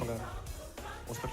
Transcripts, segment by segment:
con Oscar.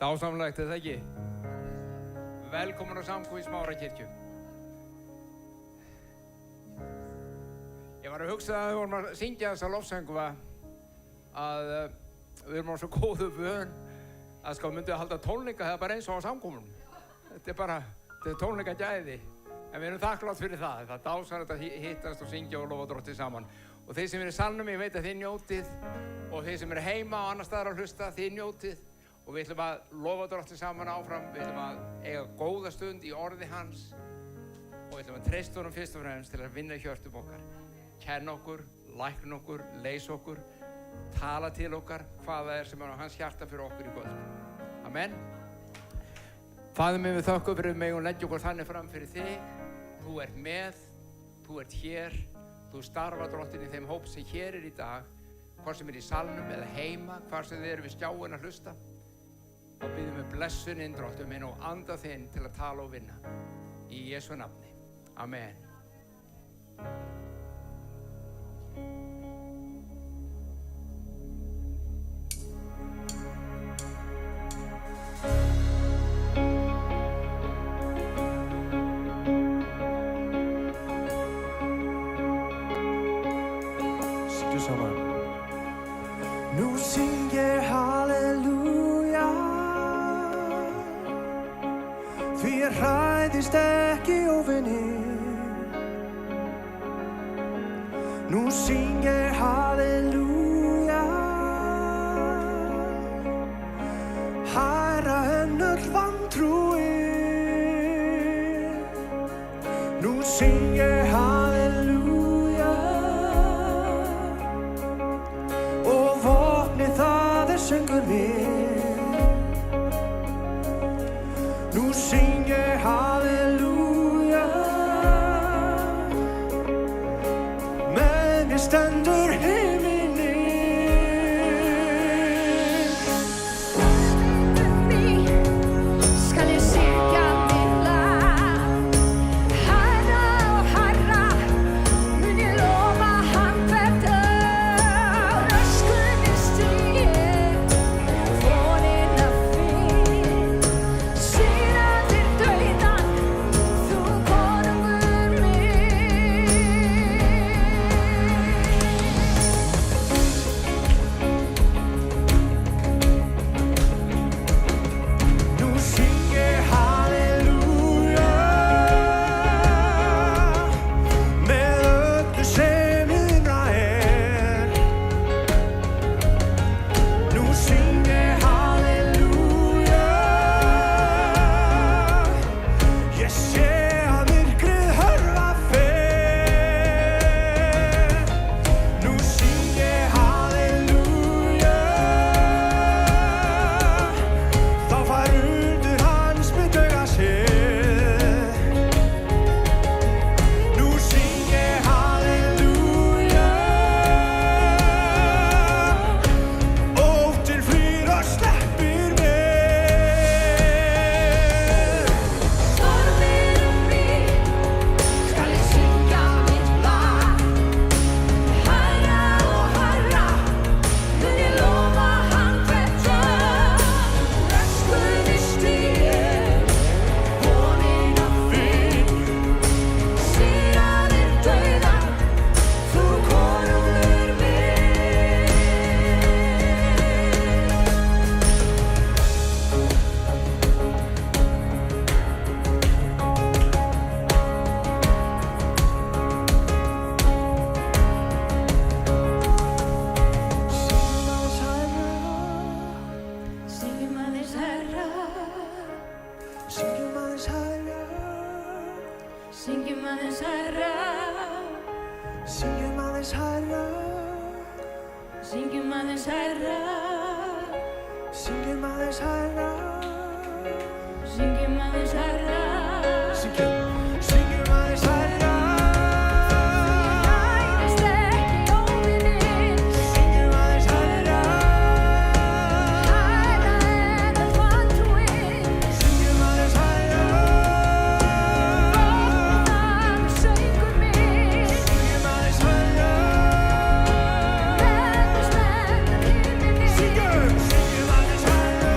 Dásamlegt, er það ekki? Velkomin á samkomu í Smárakirkju. Ég var að hugsa að við vorum að syngja þessa lofsöngu að við erum á svo góðu vön að sko myndum að halda tónleika það bara eins og á samkomunum. Þetta er tónleikagæði. En við erum þakklátt fyrir það. Það er dásamlegt að hittast og syngja og lofa Drottni saman. Og þeir sem eru í salnum, ég veit að þið njótið. Og þeir sem eru heima og annar staðar að hlusta, þið njótið. Og við ætlum að lofa Drottni saman áfram. Við ætlum að eiga góða stund í orði hans. Og við ætlum að treysta honum fyrst og fremst til að vinna í hjörtum okkar. Kenna okkur, lækna okkur, leysa okkur, tala til okkar hvað það er sem er á hans hjarta fyrir okkur í kvöld. Amen. Faðir minn, við þökkum fyrir mig og leggja okkur þannig fram fyrir þig. Þú ert með, þú ert hér, þú starfar Drottinn í þeim hóp sem hér er í dag, hvort sem er í salnum eða heima, hvar sem þið eru við skjáin að hlusta. Og biðjum við blessunin, Drottinn minn, og anda þinn til að tala og vinna. Í Jesú nafni. Amen. Nú syng ég halleluja, því ég hræðist ekki óvinir. Nú syng ég halleluja, hærra en öll vantrúin. Nú syng ég halleluja, og vopnið það er söngur minn. Nú syng ég halleluja, með mér stendur himinninn. Skal ég syngja þitt lag, hærra og hærra, mun ég lofa hann hvert dag. Öskunni stíg, vonina finn, sigraðir dauðan, þú konungur minn. Nú syng ég halleluja, með öllu sem innra er. Nú syng ég halleluja, ég sé að myrkrið hörfa fer. Nú syng ég halleluja, þá fær undur hans með dauða sér. Nú syng ég halleluja, óttinn flýr og sleppir mér. Stormir mig, skal ég syngja þitt lag, hærra og hærra, mun ég lofa hann hvert dag. Öskunni stíg, vonina finn, sigraðir dauðan, þú konungur minn. Syngjum aðeins hærra, Syngjum aðeins hærra, syngjum aðeins hærra, syngjum aðeins hærra, syngjum aðeins hærra, syngjum aðeins hærra, syngjum aðeins hærra, syngjum aðeins hærra. syngjum aðeins hærra. Hræðist ekki óvininn, Syngjum aðeins hærra, hærra en öll vantrúin. syngjum aðeins hærra, Vopnið það er söngur minn, syngjum aðeins hærra, með mér stendur himinninn. syngjum aðeins hærra.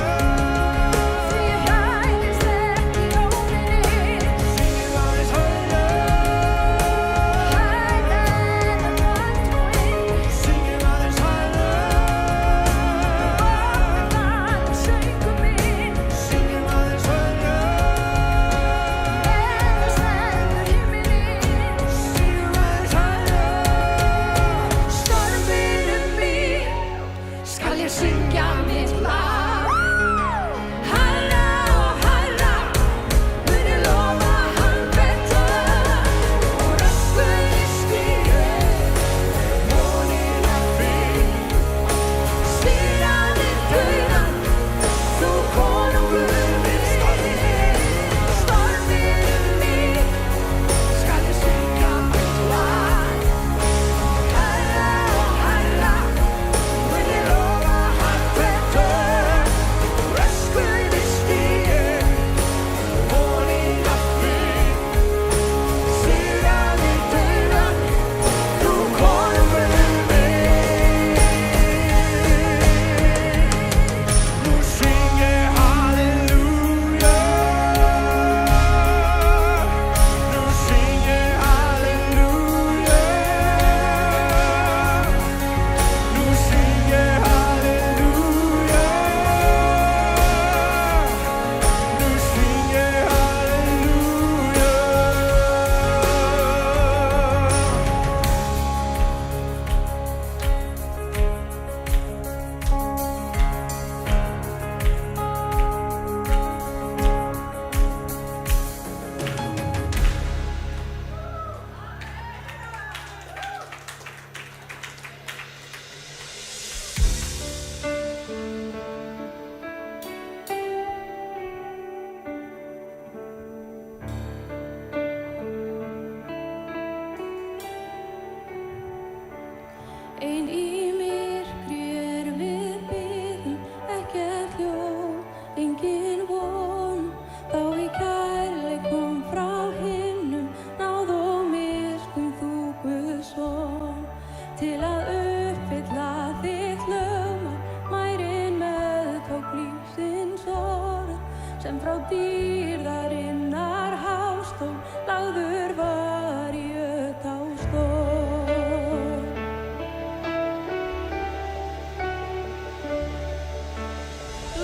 dýrðarinnar hástól, lagður var í öta og stól.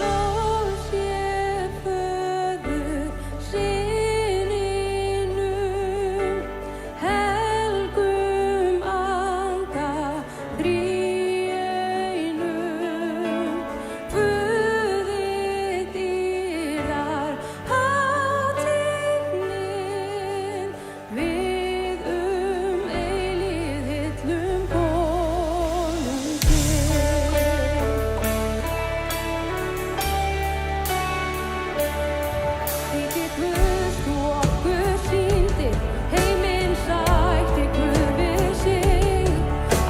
Lof sé föður syninum, helgum anda þríeinum. Guði dýrðar hátignin, við eilíð hillum konunginn. Þykir Guðs þú okkur sýndir, heiminn sætti Guð við sig.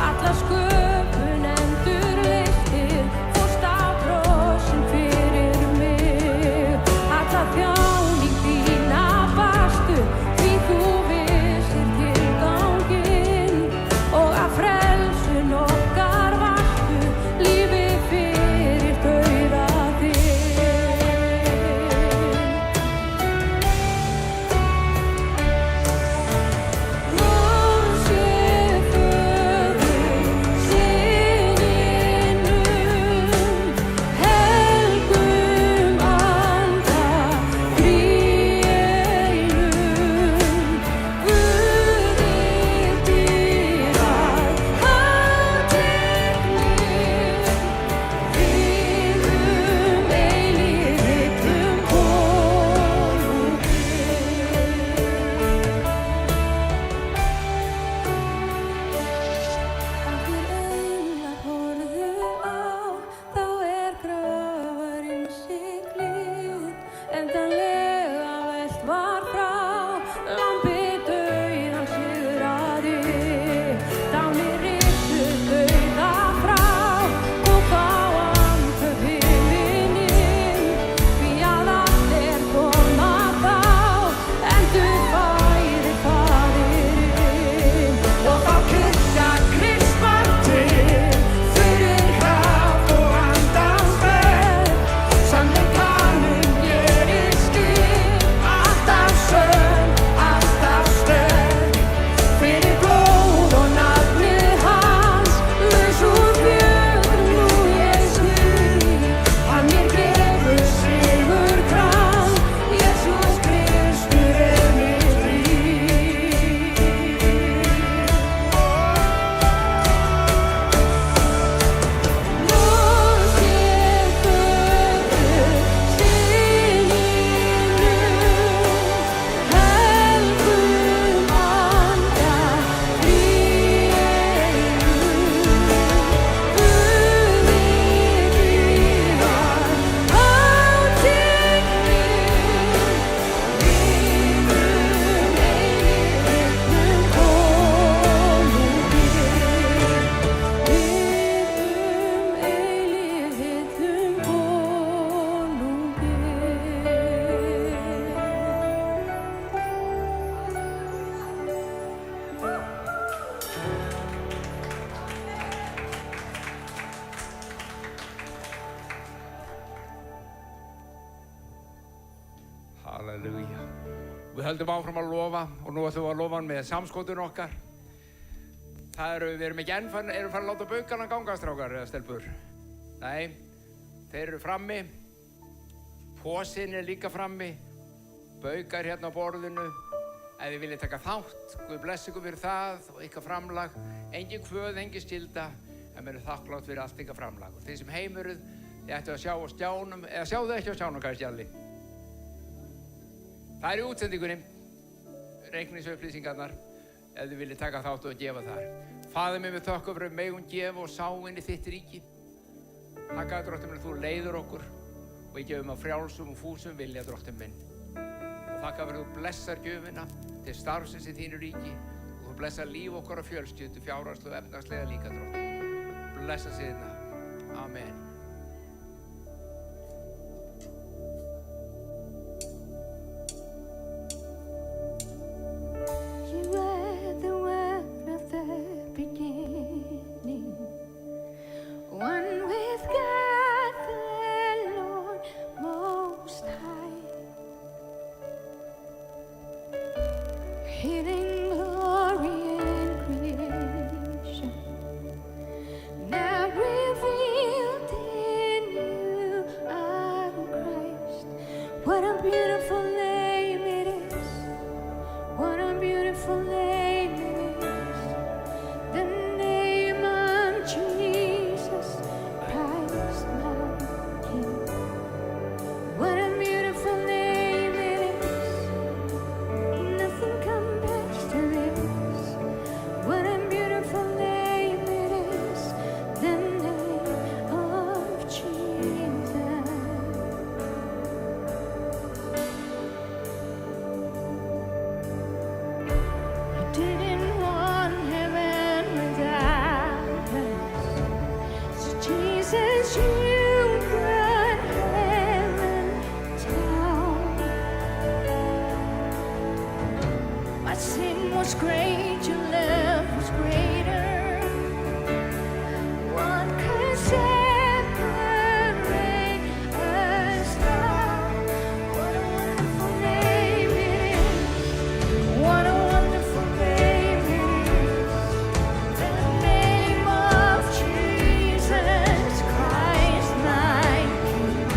Alla sköpun endurleystir, fórst á krossinn fyrir mig. Alla þjáning þína barstu, því þú vissir tilganginn. Og að frelsun okkar varstu, lífi fyrir dauða þinn. Lof sé föður syninum, helgum anda þríeinum. Guði dýrðar hátignin, við eilíð hillum konunginn. Allir englar horfðu á, þá gröfurinn siglið. Endanlega velt var frá, lambi dauðan sigraði. Dánir risu dauða frá, tók á andhöf himinninn. Því að allt koma þá, endurfæðir Faðirinn. Og þá kirkja Kristmann til, fyrir kraft og andans verð. Sannleikanum gerir skil, alltaf sönn, alltaf sterk. Fyrir blóð og nafnið hans, laus úr fjötrum nú ég sný. Hann mér gefur sigurkrans, Jesús Kristur mitt líf. Lof sé föður syninum, helgum anda þríeinum. Guði dýrðar hátignin, við eilíð hillum konunginn. Við eilíð hillum Halleluja. Við höldum áfram að lofa og nú ætlum við að lofa hann með samskotun okkar. Við erum ekki enn farin að láta baukana ganga, strákar eða stelpur. Nei, þeir eru frammi, posinn líka frammi, baukar hérna á borðinu. Ef þið viljið taka þátt, Guð blessi ykkur fyrir það og ykkar framlag. Engin kvöð, engin skylda, en mér þakklátt fyrir allt ykkar framlag. Og þið sem heim eruð, þið ættu að sjá á skjánum, eða sjáu þið ekki á skjánum, kannski allir. Það í útsendingunni, reikningsupplýsingarnar, ef þið viljið taka þátt og gefa þar. Faðir minn, við þökkum fyrir megum gefa og sá inn í þitt ríki. Takk Drottinn minn, þú leiður okkur og við gefum á frjálsum og fúsum vilja, Drottinn minn. Og þakka fyrir þú blessar gjöfina til starfsins í þínu ríki og þú blessar líf okkar og fjölskyldu, fjárhagslega og efnahagslega líka, Drottinn. Blessa síðna. Amen. One with God the Lord Most High. hidden glory in creation, now revealed in you, our Christ. What a beautiful name it is! What a beautiful name it is! The name of Jesus Christ, my King. What a beautiful name it is! Nothing compares to this. What a beautiful name it is! The name of Jesus. You didn't want heaven without us. So Jesus, you brought heaven down. My sin was great, your love was greater. What could separate us now? What a wonderful name it is! What a wonderful name it is! The name of Jesus Christ, my King.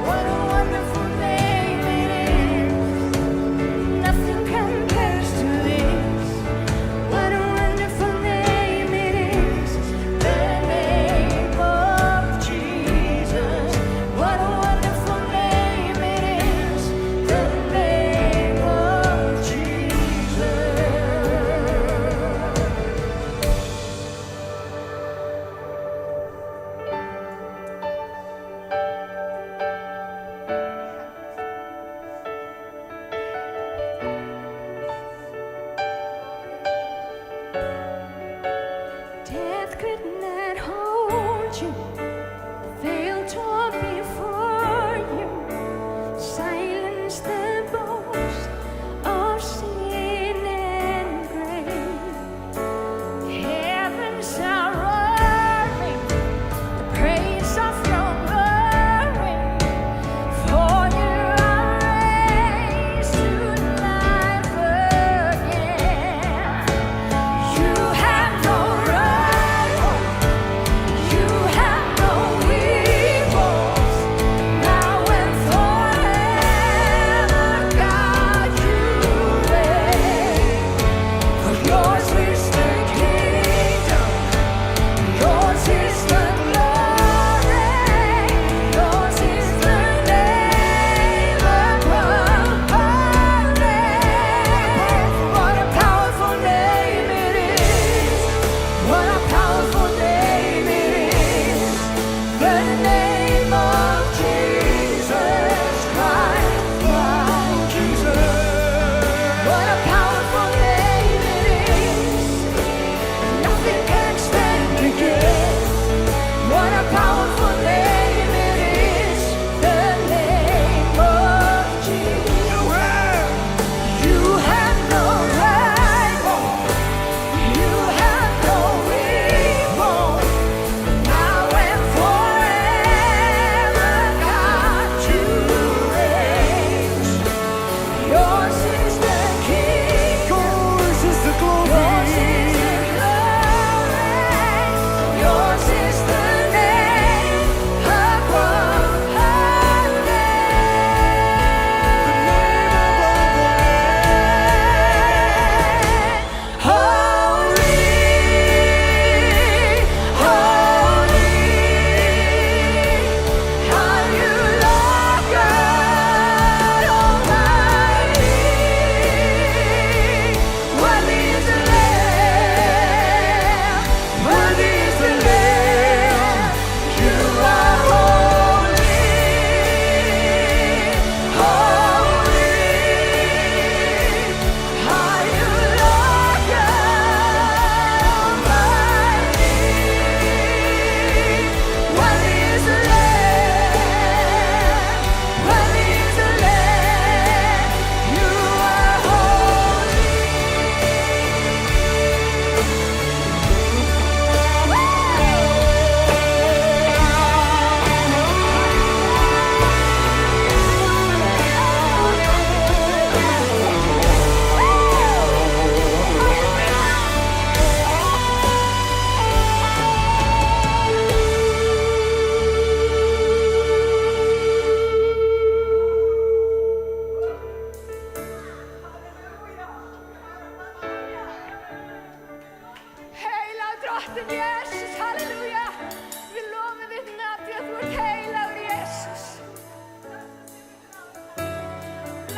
What a wonderful name it is! Nothing compares to this.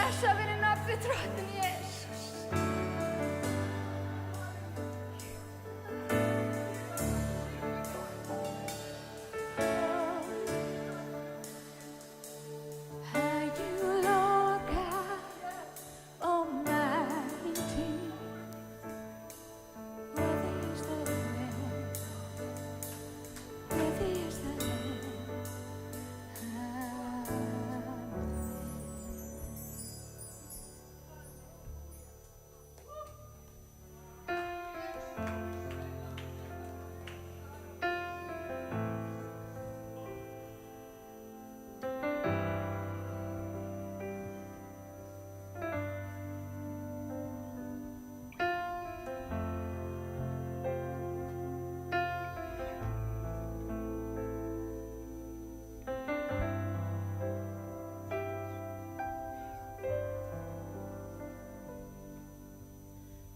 blessa fyrir nafni drottinn Jesus. Are you Lord God Almighty? Worthy is the Lamb. Worthy is the Lamb.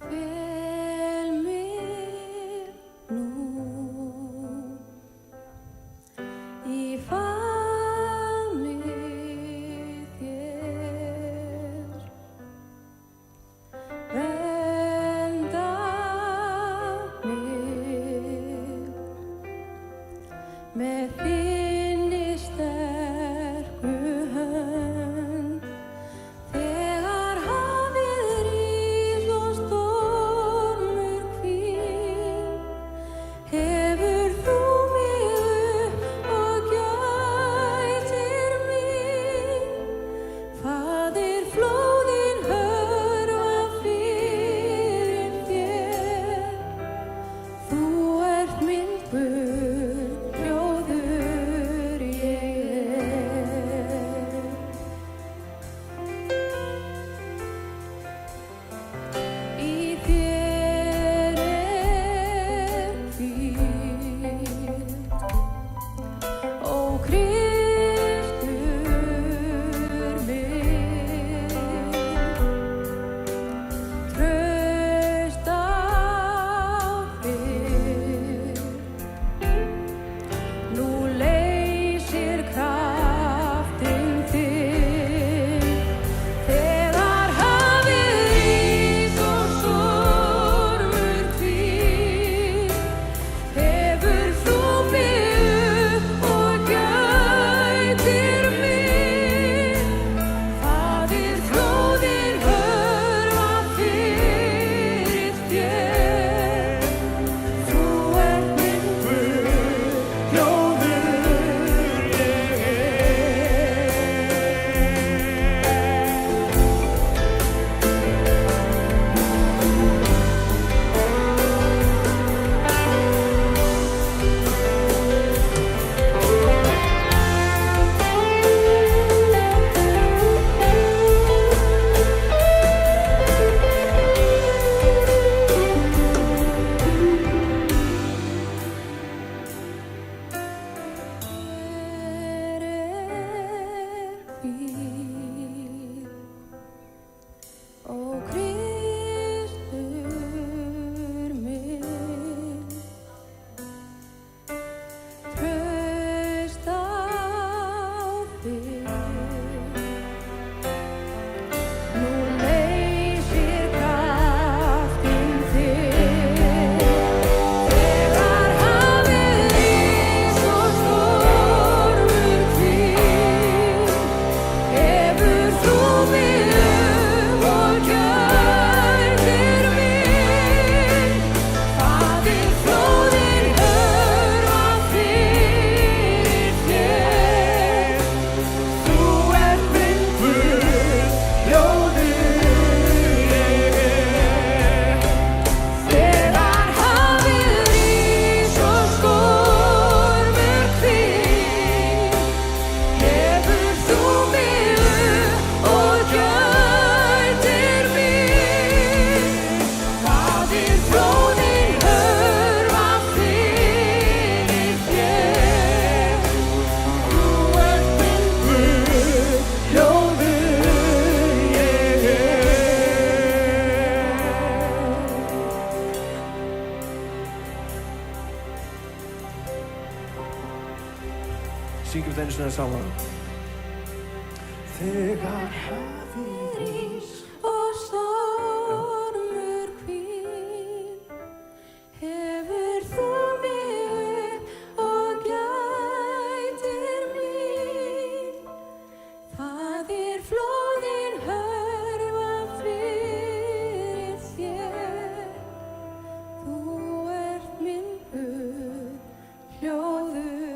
Fel mér nú í famni þér, vernda mig með þinni sterku hönd. Þegar hafið rís og stormur hvíl, hefur þú mig upp og gætir mín. Faðir, flóðin hörfa fyrir þér. Þú ert minn Guð, hljóður ég er. Í þér er hvíld, ó Kristur minn. Traust á þig, nú leysir kraftinn þig. Þegar hafið rís og stormur hvíl, hefur þú mig upp og gætir mín. Faðir, flóðin hörfa fyrir þér. Þú ert minn Guð, hljóður ég ó Kristur minn. Traust á þig, nú leysir kraftinn þig. Þegar hafið rís og stormur hvíl, hefur þú mig upp og gætir mín. Faðir, flóðin hörfa fyrir þér. Þú ert minn Guð, hljóður ég er. Þegar hafið rís og stormur hvíl, hefur þú mig upp og gætir mín. Faðir, flóðin hörfa fyrir þér. Þú ert minn Guð, hljóður ég er. Syngjum þetta einu sinni saman. Þegar hafið rís og stormur hvíl, hefur þú mig upp og gætir mín. Faðir flóðin hörfa fyrir þér, þú ert minn Guð, hljóður er.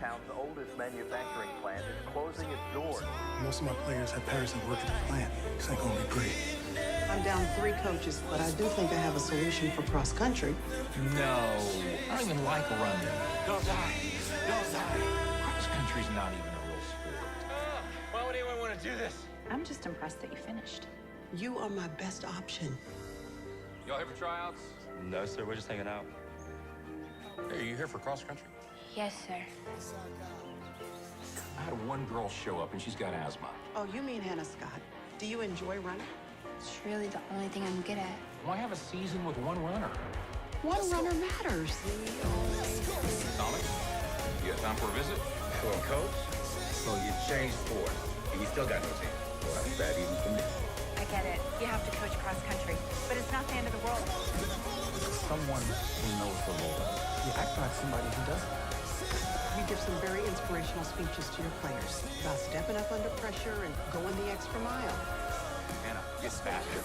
town's oldest manufacturing plant is closing its doors. Most of my players have parents that work at the plant. This ain't gonna be pretty. I'm down 3 coaches, but I do think I have a solution for cross country. No, I don't even like running. Cross country's not even a real sport. Why would anyone want to do this? I'm just impressed that you finished. You are my best option. Y'all here for tryouts? No, sir. We're just hanging out. Hey, are you here for cross country? Yes, sir. I had one girl show up and she's got asthma. Oh, you mean Hannah Scott. Do you enjoy running? It's really the only thing I'm good at. Why have a season with one runner? One runner matters. Tommy, you got time for a visit? Well, coach, so you changed sport, and you still got no team. Well, that's bad even for me. I get it. You have to coach cross country, but it's not the end of the world. Someone who knows the Lord. You act like somebody who doesn't. You give some very inspirational speeches to your players about stepping up under pressure and going the extra mile. Hannah, get faster.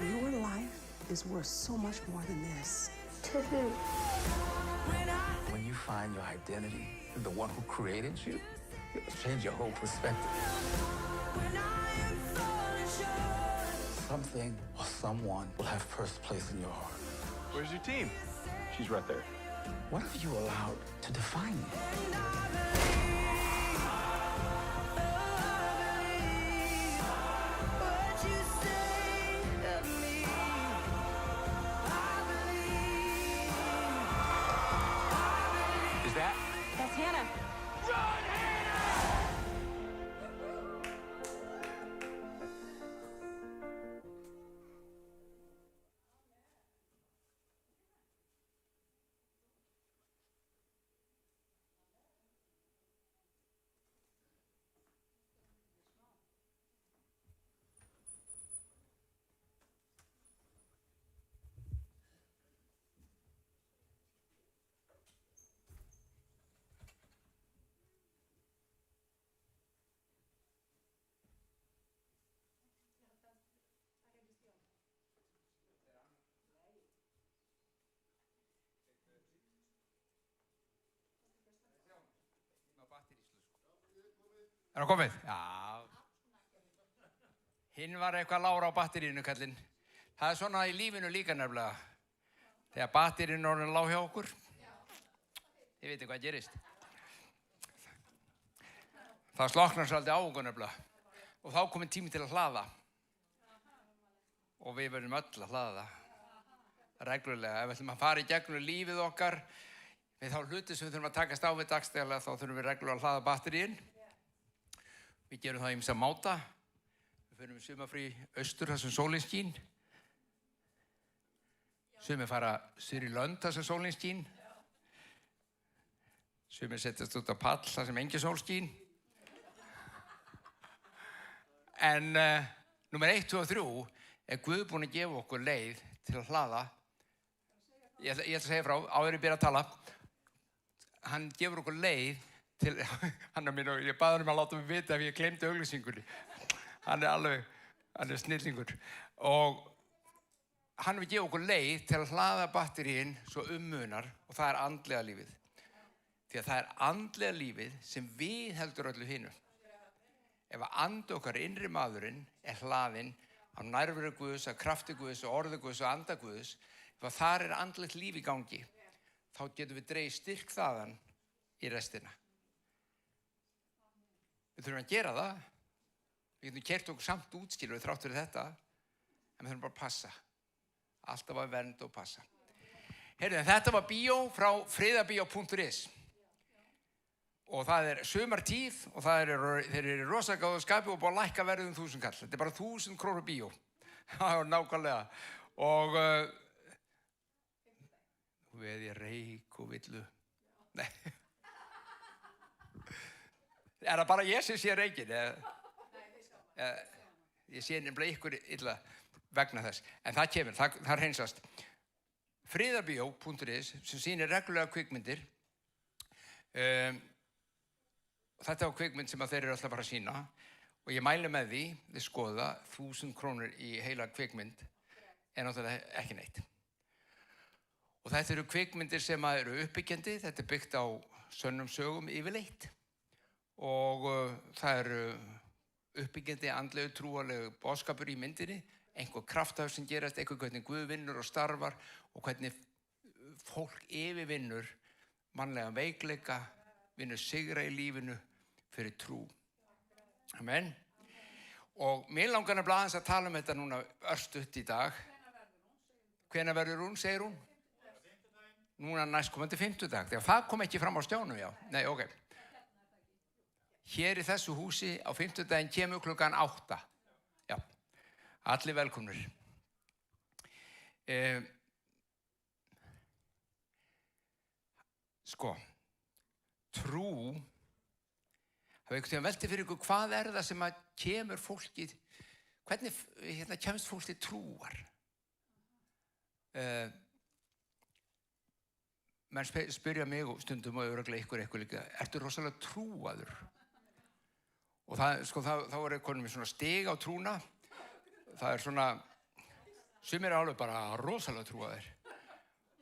Your life is worth so much more than this. To who? When you find your identity in the one who created you, it'll change your whole perspective. Something or someone will have first place in your heart. Where's your team? She's right there. What have you allowed to define you? Is that? That's Hannah. Er það komið? Já. Hinn var eitthvað lára á batterínu, kallinn. Það er svona í lífinu líka nefnilega. Þegar batterínu orðin lág hjá okkur. Þið veitir hvað gerist. Það sloknar svolítið á okkur nefnilega. Og þá kominn tími til að hlaða. Og við verðum öll að hlaða reglulega. Ef við ætlum að fara í gegnum lífið okkar, við þá hluti sem við þurfum að takast á við dagsdaglega, þá þurfum við reglulega að hlaða batteríin. Við gerum það ýmsa máta. Við förum í sumarfrí austur þar sem sólin skín. Sumir fara suður í lönd þar sem sólin skín. Sumir setjast út á pall þar sem engin sól skín. En númer 1, 2 og 3 er Guð búinn að gefa okkur leið til að hlaða. Ég ætla að segja frá, áður ég byrja að tala. Hann gefur okkur leið til, ég baði hann að láta mig vita ef ég gleymdi auglýsingunni. Hann er snillingur. Og hann vil gefa okkur leið til að hlaða batteríin svo munar og það er andlega lífið. Því að það er andlega lífið sem við heldur öllu hinu. Ef að andi okkar innri maðurinn er hlaðinn af nærveru Guðs, af krafti Guðs, og orði Guðs og anda Guðs, ef að þar er andlegt líf í gangi, þá getum við dregið styrk þaðan í restina. Við þurfum að gera það. Við getum keyrt okkur samt útskilur þrátt fyrir þetta, en við þurfum bara að passa. Alltaf að vernda og passa. Heyrðu, þetta var bíó frá friðabíó.is. Og það er sumartíð og þeir eru rosa gáðu skapi og búið að lækka verðið 1000 kall. Þetta er bara 1000 krónur bíó. Það var nákvæmlega. Og veð ég reik og villu. Nei. Er það bara ég sem sé reikin? Ég sé nefnilega ykkur illa vegna þess. En það kemur, það hreinsast. Friðabíó.is sem sýnir reglulega kvikmyndir. Þetta var kvikmynd sem þeir eru alltaf bara að sýna og ég mæli með því, þið skoða 1000 krónur í heila kvikmynd en náttúrulega ekki neitt. Og þetta eru kvikmyndir sem eru uppbyggjandi, þetta er byggt á sönnum sögum yfirleitt og það eru uppbyggjandi, andlegu, trúarlegu boðskapur í myndinni, einhver kraftaverk sem gerast, einhver hvernig Guð vinnur og starfar og hvernig fólk yfirvinnur mannlega veikleika, vinnur sigra í lífinu fyrir trú. Amen. Og mér langar nefnilega aðeins að tala þetta núna örstutt í dag. Hvenær verður hún, segir hún? Núna næstkomandi fimmtudag. Þegar það kom ekki fram á skjánum, já. Nei, ok. Hér í þessu húsi á fimmtudaginn kemur klukkan 8. Já, allir velkomnir. Trú, hafið einhvern veginn veltið fyrir ykkur, hvað er það sem að kemur fólki, hvernig kemst fólk til trúar? Menn spyrja mig og stundum og örugglega ykkur líka, ertu rosalega trúaður? Og þá er konum með svona stig á trúna, það er svona, sumir alveg bara rosalega trúaðir.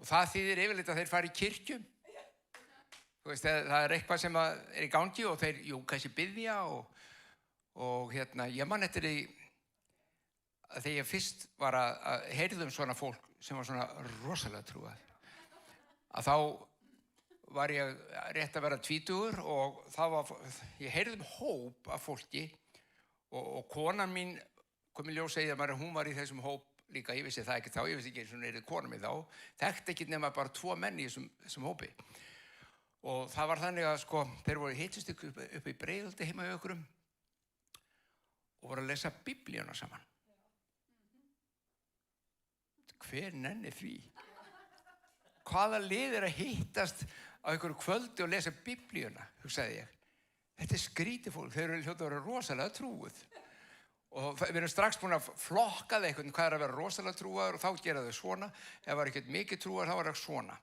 Og það þýðir yfirleitt að þeir fara í kirkjum. Þú veist, það er eitthvað sem er í gangi og þeir, kannski biðja og ég man eftir því að þegar ég fyrst var að heyrðum svona fólk sem var svona rosalega trúað, að þá var ég rétt að vera 20 og ég heyrðum hóp af fólki og konan mín kom í ljós að segja að hún var í þessum hóp líka, ég vissi það ekki þá, ég vissi ekki eins og neyrið konan mín þá, þekkti ekki nema bara 2 menn í þessum hópi. Og það var þannig að þeir voru hittust upp í Breiðholti heima í okkurum og voru að lesa Biblíuna saman. Hver nenni því? Hvaða lið er að hittast á einhverju kvöldi og lesa Biblíuna, hugsaði ég. Þetta er skrítið fólk, þeir eru hljóta að vera rosalega trúið. Og við erum strax búin að flokka það einhvern hvað er að vera rosalega trúaður og þá gera þau svona. Ef það var ekkert mikið trúaður, þá var það svona.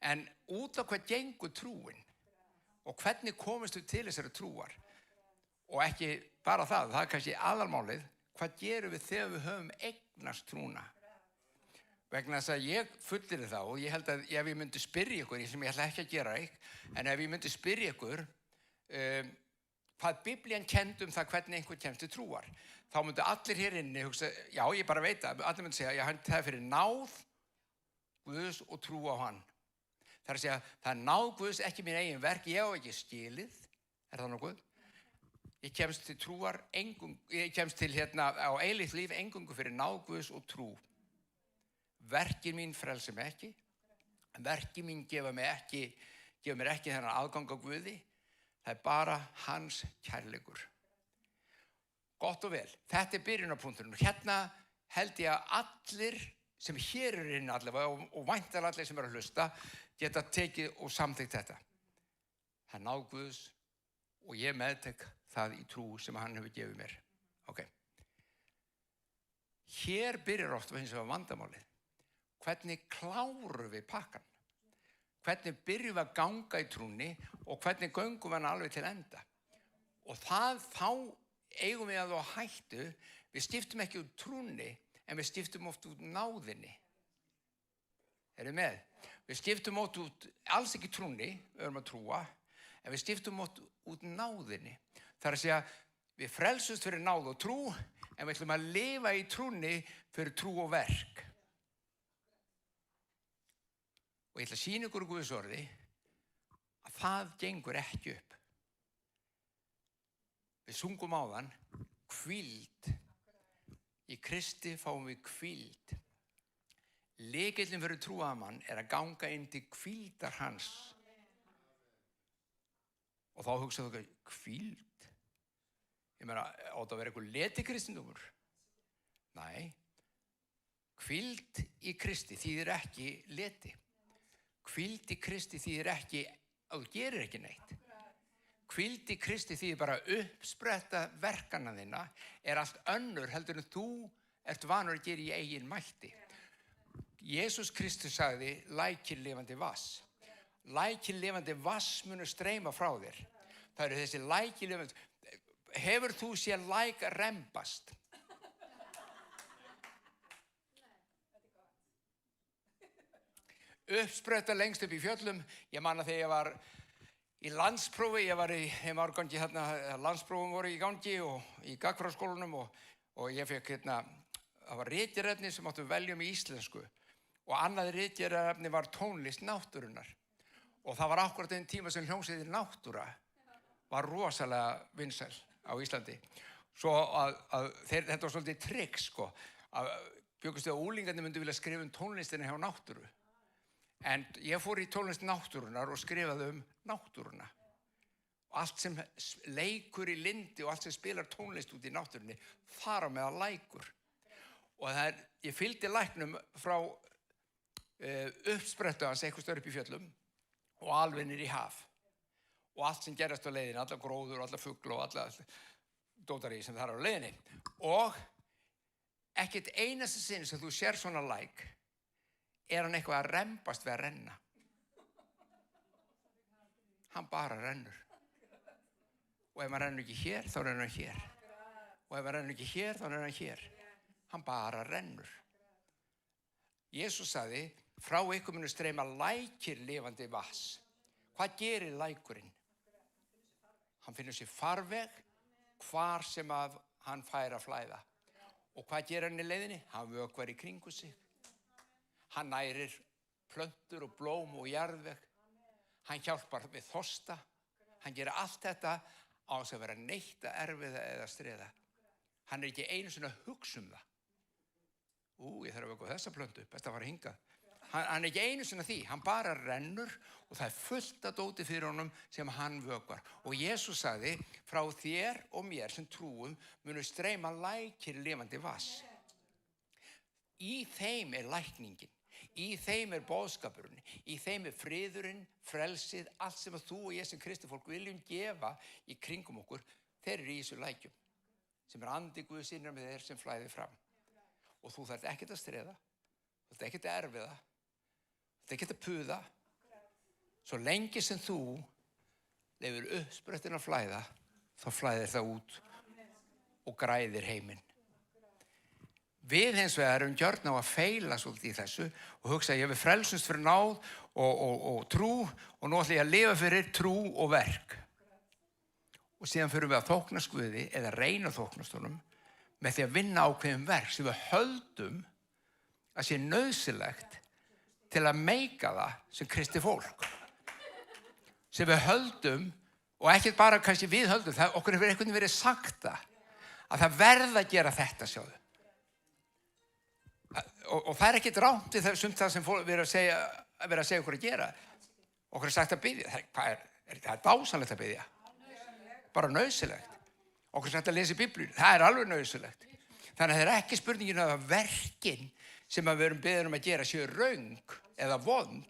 En út á hvað gengur trúin og hvernig komist við til þessari trúar og ekki bara það er kannski aðalmálið, hvað gerum við þegar við höfum eignast trúna? Vegna þess að ég fullir það og ég held að ef ég myndi spyrja ykkur, sem ég ætla ekki að gera en ef ég myndi spyrja ykkur hvað Biblían kenndi það hvernig einhver kemst til trúar, þá myndi allir hér inni hugsa, já ég bara veit það, allir myndi segja, já það er fyrir náð Guðs og trú á hann. Það er að segja, það er náð Guðs, ekki mín eigin verk, ég á ekki skilið, er það nokkuð? Ég kemst til trúar ég kemst til hérna á eilíft líf eingöngu fyrir náð Guðs og trú. Verkin mín frelsa mig ekki. Verkin mín gefa mér ekki þennan aðgang á Guði. Það bara hans kærleikur. Gott og vel. Þetta byrjunarpunkturinn. Hérna held ég að allir sem hér inn allavega og væntanlega allir sem að hlusta geta tekið og samþykkt þetta. Það náð Guðs og ég meðtek það í trú sem hann hefur gefið mér. Ok. Hér byrjar oft hins vegar vandamálið. Hvernig klárum við pakkan? Hvernig byrjum við að ganga í trúnni og hvernig göngum við hann alveg til enda? Og þá eigum við að á hættu, við skiptum ekki út trúnni, en við skiptum oft út náðinni. Eruð með? Við skiptum oft út, alls ekki trúnni, við erum að trúa, en við skiptum oft út náðinni. Það að segja, við frelsumst fyrir náð og trú, en við ætlum að lifa í trúnni fyrir trú og verk. Og ég ætla að sýna ykkur Guðs orði að það gengur ekki upp. Við sungum áðan, hvíld. Í Kristi fáum við hvíld. Lykillinn fyrir trúaðamann er að ganga inn til hvíldar hans. Og þá hugsaðu þau, hvíld? Ég meina, átt að vera eitthvað letikristendómur? Nei. Hvíld í Kristi þýðir ekki leti. Hvíld í Kristi þýðir ekki að þú gerir ekki neitt. Hvíld í Kristi þýðir bara uppspretta verkana þína er allt önnur heldur en þú ert vanur að gera í eigin mætti. Jesús Kristus sagði lækir lifandi vass. Lækir lifandi vass munu streyma frá þér. Það eru þessi lækir lifandi. Hefur þú séð læk rembast? Uppspretta lengst upp í fjöllum. Ég man að þegar ég var í landsprófi, ég var árgangi hérna, landsprófum voru í gangi og í gagnfræðaskólanum og ég fekk hérna, það var ritgerefni sem áttu veljum í íslensku og annað ritgerefni var tónlist náttúrunnar og það var akkúrat einn tíma sem hljómsveitin Náttúra var rosalega vinsæl á Íslandi. Svo þetta var svolítið trikk sko, að bjökustu að úlingarnir myndu vilja skrifa tónlistina hjá Náttúru. En ég fór í tónlist náttúrunnar og skrifaði náttúruna. Og allt sem leikur í lindi og allt sem spilar tónlist út í náttúrunni, þar á meðal lækur. Og ég fylgdi læknum frá uppsprettu hans eitthvað stöður upp í fjöllum og alveg niður í haf. Og allt sem gerast á leiðinni, alla gróður, alla fugla og alla dótari sem það er á leiðinni. Og ekkert einasta sinn sem þú sér svona læk, er hann eitthvað að rembast við að renna. Hann bara rennur. Og ef hann rennur ekki hér, þá rennur hann hér. Og ef hann rennur ekki hér, þá rennur hann hér. Hann bara rennur. Jesús sagði, frá ykkur munu streyma lækir lifandi vass. Hvað gerir lækurinn? Hann finnur sér farveg hvar sem að hann fær að flæða. Og hvað gerir hann í leiðinni? Hann vökvar í kringu sig. Hann nærir plöntur og blóm og jarðveg. Hann hjálpar við þorsta. Hann gerir allt þetta á þess að vera neitt að erfiða eða stríða. Hann er ekki einu sinni að hugsa um það. Ég þarf að vökva þessa plöntu upp, best að fara hingað. Hann er ekki einu sinni að því, hann bara rennur og það er fullt að dóti fyrir honum sem hann vökvar. Og Jesús sagði, frá þér og mér sem trúum munu streyma lækir lifandi vass. Í þeim er lækningin. Í þeim er boðskapurinn, í þeim er friðurinn, frelsið, allt sem að þú og ég sem kristifólk viljum gefa í kringum okkur, þeir eru í þessu lækjum, sem er andi Guðs innra með þeir sem flæðir fram. Og þú þarft ekkert að stríða, þú þarft ekkert að erfiða, þú þarft ekkert að puða, svo lengi sem þú leyfir uppsprettin að flæða, þá flæðir það út og græðir heiminn. Við hins vegar erum gjörn á að feila svolítið í þessu og hugsa ég við frelsumst fyrir náð og trú og nú ætla ég að lifa fyrir trú og verk. Og síðan fyrir við að þóknast Guði eða reyna að þóknast honum með því að vinna ákveðin verk sem við höldum að sé nauðsynlegt til að meika það sem kristi fólk. Sem við höldum Og ekkert bara kannski við höldum, okkur hefur einhvern veginn verið sagt að það verða að gera þetta, sjáðu. Og það ekkert rámt við sumt það sem verið að segja okkur að gera. Okkur sagt að biðja. Það er dásanlegt að biðja. Bara nauðsynlegt. Okkur sagt að lesa Biblíu. Það alveg nauðsynlegt. Þannig að það ekki spurningin að verkin sem við erum beðin að gera séu röng eða vond.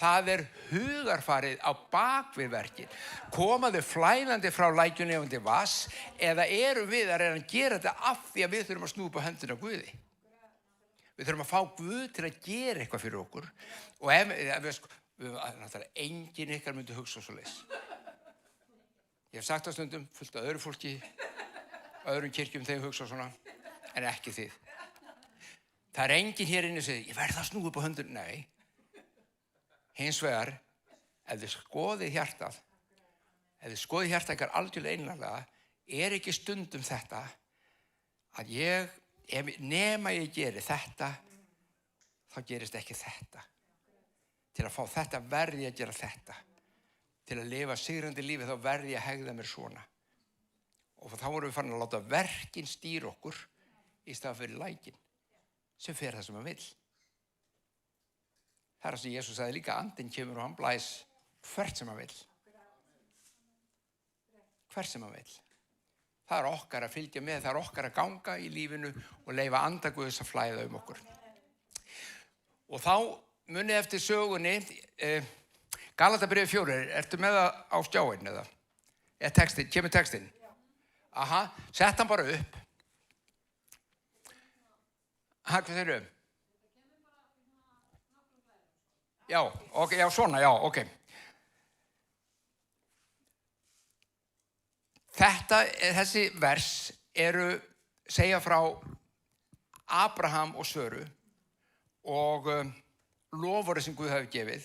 Það hugarfarið á bakvið verkin. Koma þau flæðandi frá lækjunni undir vass eða erum við að reyna að gera þetta af því að við þurfum að snúa upp á höndina á Guði. Við þurfum að fá Guð til að gera eitthvað fyrir okkur og náttúrulega enginn ykkar myndi hugsa svoleiðis. Ég hef sagt það stundum fullt af öðru fólki, öðrum kirkjum þegar hugsa svona, en ekki þið. Það enginn hér inni sem segir, ég verð að snúa upp á höndina. Nei. Hins vegar, ef þið skoðið hjartað ykkar algjörlega einlega, ekki stundum þetta að nema ég geri þetta, þá gerist ekki þetta. Til að fá þetta verði ég að gera þetta. Til að lifa sigrandi lífi þá verði ég að hegða mér svona. Og þá vorum við farin að láta verkin stýra okkur í stað fyrir lækin sem fer það sem hann vill. Það sem Jesús sagði líka, andinn kemur og hann blæs hvert sem hann vill. Hvert sem hann vill. Það okkar að fylgja með, það okkar að ganga í lífinu og leyfa anda Guðs að flæða okkur. Og þá munið eftir sögunni, Galatabréf 4, ertu með það á skjáinn eða? Kemur textinn? Aha, sett hann bara upp. Hvað þeir eru? Já, ok, já, svona, já, ok. Þessi vers segja frá Abraham og Söru og loforðið sem Guð hefur gefið.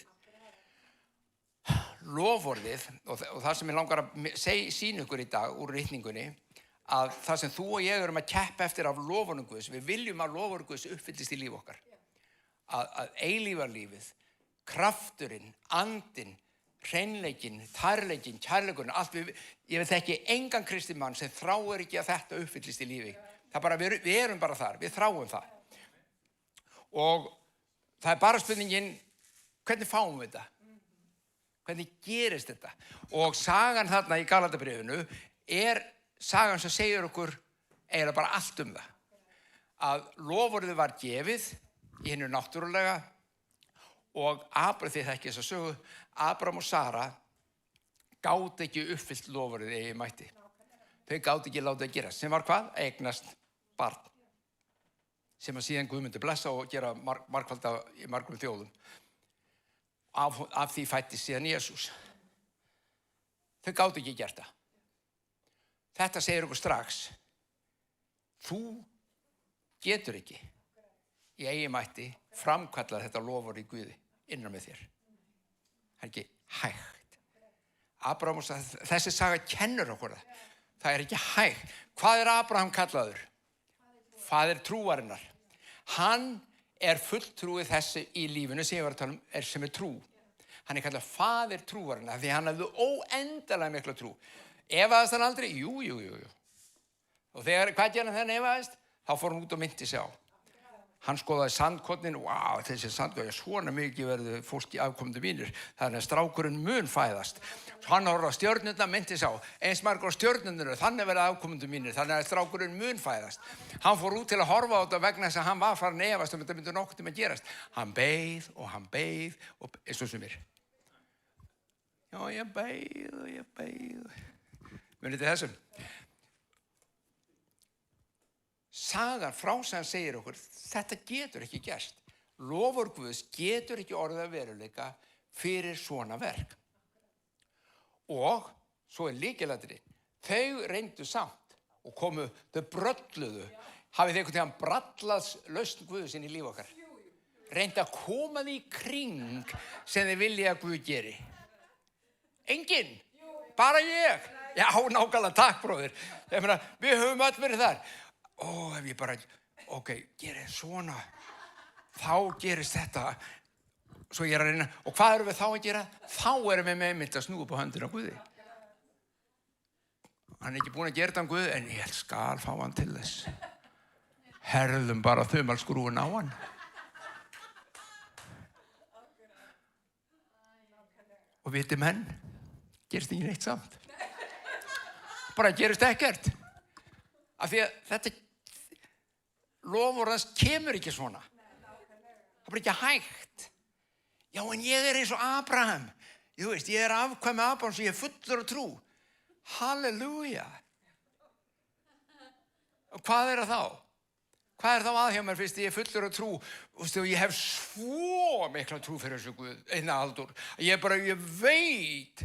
Loforðið, og það sem ég langar að sýna ykkur í dag úr ritningunni, að það sem þú og ég erum að keppa eftir af loforðum Guðs, við viljum að loforð Guðs uppfyllist í líf okkar. Að eilífarlífið, krafturinn, andinn, hreinleikinn, tærleikinn, kærleikurinn, allt ég veit ekki engan kristinn mann sem þráir ekki að þetta uppfyllist í lífi. Við erum bara þar, við þráum það. Og það bara spurningin, hvernig fáum við þetta? Hvernig gerist þetta? Og sagan þarna í Galatabréfinu sagan sem segir okkur eiginlega bara allt það. Að loforðið var gefið í hinu náttúrulega og þið þekkið þessa sögu, Abraham og Sara gátu ekki uppfyllt loforðið eigin mætti. Þau gátu ekki látið að gera. Sem var hvað? Eignast barn. Sem að síðan Guð myndi blessa og gera margfalda í margum þjóðum. Af því fættist síðan Jesús. Þau gátu ekki gert það. Þetta segir okkur strax. Þú getur ekki í eigin mætti framkallað þetta loforð í Guði innan með þér. Það ekki hægt. Abraham, þessi saga kennur okkur það. Það ekki hægt. Hvað Abraham kallaður? Faðir trúarinnar. Hann fulltrúið þessi í lífinu sem ég var að tala sem trú. Hann kallað faðir trúarinnar því hann hafði óendalega mikla trú. Efaðist hann aldrei? Jú. Og hvað gerði hann þegar hann efaðist? Þá fór hann út og myndi sig á. Hann skoðaði sandkornin, þessi sandkorn, svona mikið verður fólki afkomandi mínir, þannig að strákurinn mun fæðast. Hann horfði á stjörnurnar, myndi sig á, eins margar á stjörnurnar, þannig verður afkomandi mínir, þannig að strákurinn mun fæðast. Hann fór út til að horfa á þetta vegna þess að hann var farin efast þetta myndi nokkuð tíma gerast. Hann beið og eins og sumir. Já, ég beið. Munið þið þessum? Sagan, frásagan segir okkur, þetta getur ekki gerst. Loforð Guðs getur ekki orðið að veruleika fyrir svona verk. Og svo lykilatriði, þau reyndu samt og þau brölluðu. Hafið þið einhvern veginn brallað lausn Guðs inn í líf okkar? Reyndu að koma því í kring sem þið vilja að Guð geri. Enginn, bara ég. Já, nákvæmlega, takk bróðir. Við höfum öll verið þar. Ef ég bara, gerið svona, þá gerist þetta. Svo ég að reyna, og hvað erum við þá að gera? Þá erum við með að snúa upp á höndina á Guði. Hann ekki búinn að gera þetta Guð, en ég skal fá hann til þess. Herðum bara þumalskrúfuna á hann. Og viti menn, gerist ekki neitt samt. Bara gerist ekkert. Af því að þetta loforðast kemur ekki svona. Það bara ekki hægt. Já, en ég eins og Abraham. Þú veist, ég afkvæmi Abraham sem ég fullur af trú. Halleluja. Og hvað það þá? Hvað þá að hjá mér fyrst ég fullur af trú? Og ég hef svo mikla trú fyrir þessu Guð, einna aldur. Ég veit,